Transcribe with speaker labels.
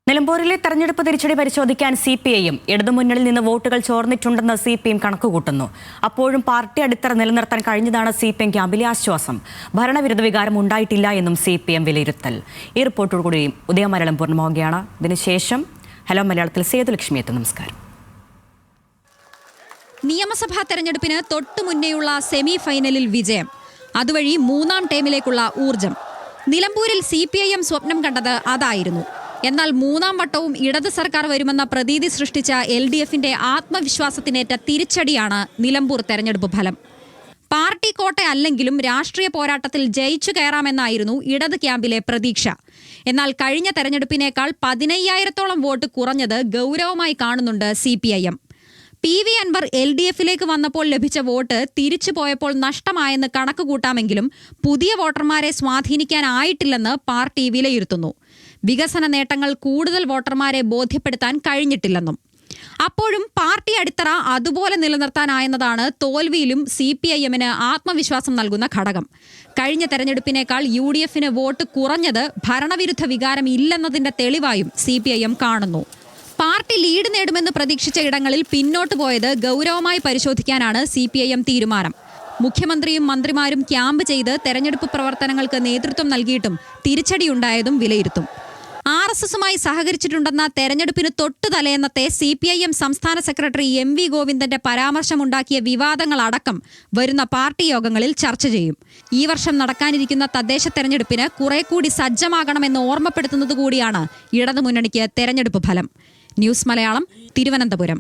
Speaker 1: നിലമ്പൂരിലെ തെരഞ്ഞെടുപ്പ് തിരിച്ചടി പരിശോധിക്കാൻ സിപിഐയും ഇടതുമുന്നണിയിൽ നിന്ന് വോട്ടുകൾ ചോർന്നിട്ടുണ്ടെന്ന് സിപിഎം കണക്കുകൂട്ടുന്നു. അപ്പോഴും പാർട്ടി അടിത്തറ നിലനിർത്താൻ കഴിഞ്ഞതാണ് സിപിഎം ക്യാമ്പിലെ ആശ്വാസം. ഭരണവിരുദ്ധ വികാരം ഉണ്ടായിട്ടില്ല എന്നും സിപിഎം വിലയിരുത്തൽ. ഈ റിപ്പോർട്ടോടുകൂടി ഉദയമലയാളം പൂർണ്ണമാവുകയാണ്. ഇതിനുശേഷം ഹലോ മലയാളത്തിൽ സേതുലക്ഷ്മി എത്തും. നമസ്കാരം.
Speaker 2: നിയമസഭാ തെരഞ്ഞെടുപ്പിന് തൊട്ടു മുന്നേയുള്ള സെമി ഫൈനലിൽ വിജയം, അതുവഴി മൂന്നാം ടേമിലേക്കുള്ള ഊർജം. നിലമ്പൂരിൽ സിപിഐഎം സ്വപ്നം കണ്ടത് അതായിരുന്നു. എന്നാൽ മൂന്നാം വട്ടവും ഇടത് സർക്കാർ വരുമെന്ന പ്രതീതി സൃഷ്ടിച്ച LDFന്റെ ആത്മവിശ്വാസത്തിനേറ്റ തിരിച്ചടിയാണ് നിലമ്പൂർ തെരഞ്ഞെടുപ്പ് ഫലം. പാർട്ടി കോട്ട അല്ലെങ്കിലും രാഷ്ട്രീയ പോരാട്ടത്തിൽ ജയിച്ചു കയറാമെന്നായിരുന്നു ഇടത് ക്യാമ്പിലെ പ്രതീക്ഷ. എന്നാൽ കഴിഞ്ഞ തെരഞ്ഞെടുപ്പിനേക്കാൾ 15,000-ഓളം വോട്ട് കുറഞ്ഞത് ഗൗരവമായി കാണുന്നുണ്ട് CPIM. PV അൻവർ LDFിലേക്ക് വന്നപ്പോൾ ലഭിച്ച വോട്ട് തിരിച്ചു പോയപ്പോൾ നഷ്ടമായെന്ന് കണക്കുകൂട്ടാമെങ്കിലും പുതിയ വോട്ടർമാരെ സ്വാധീനിക്കാനായിട്ടില്ലെന്ന് പാർട്ടി വിലയിരുത്തുന്നു. വികസന നേട്ടങ്ങൾ കൂടുതൽ വോട്ടർമാരെ ബോധ്യപ്പെടുത്താൻ കഴിഞ്ഞിട്ടില്ലെന്നും. അപ്പോഴും പാർട്ടി അടിത്തറ അതുപോലെ നിലനിർത്താനായെന്നതാണ് തോൽവിയിലും CPIMന് ആത്മവിശ്വാസം നൽകുന്ന ഘടകം. കഴിഞ്ഞ തെരഞ്ഞെടുപ്പിനേക്കാൾ UDFന് വോട്ട് കുറഞ്ഞത് ഭരണവിരുദ്ധ വികാരം ഇല്ലെന്നതിന്റെ തെളിവായും CPIM കാണുന്നു. പാർട്ടി ലീഡ് നേടുമെന്ന് പ്രതീക്ഷിച്ച ഇടങ്ങളിൽ പിന്നോട്ട് പോയത് ഗൗരവമായി പരിശോധിക്കാനാണ് CPIM തീരുമാനം. മുഖ്യമന്ത്രിയും മന്ത്രിമാരും ക്യാമ്പ് ചെയ്ത് തെരഞ്ഞെടുപ്പ് പ്രവർത്തനങ്ങൾക്ക് നേതൃത്വം നൽകിയിട്ടും തിരിച്ചടിയുണ്ടായതും വിലയിരുത്തും. RSSുമായി സഹകരിച്ചിട്ടുണ്ടെന്ന തെരഞ്ഞെടുപ്പിന് തൊട്ടു തലേന്നത്തെ CPIM സംസ്ഥാന സെക്രട്ടറി MV ഗോവിന്ദന്റെ പരാമർശമുണ്ടാക്കിയ വിവാദങ്ങളടക്കം വരുന്ന പാർട്ടി യോഗങ്ങളിൽ ചർച്ച ചെയ്യും. ഈ വർഷം നടക്കാനിരിക്കുന്ന തദ്ദേശ തെരഞ്ഞെടുപ്പിന് കുറെ കൂടി സജ്ജമാകണമെന്ന് ഓർമ്മപ്പെടുത്തുന്നത് കൂടിയാണ് ഇടതുമുന്നണിക്ക് തെരഞ്ഞെടുപ്പ് ഫലം. ന്യൂസ് മലയാളം, തിരുവനന്തപുരം.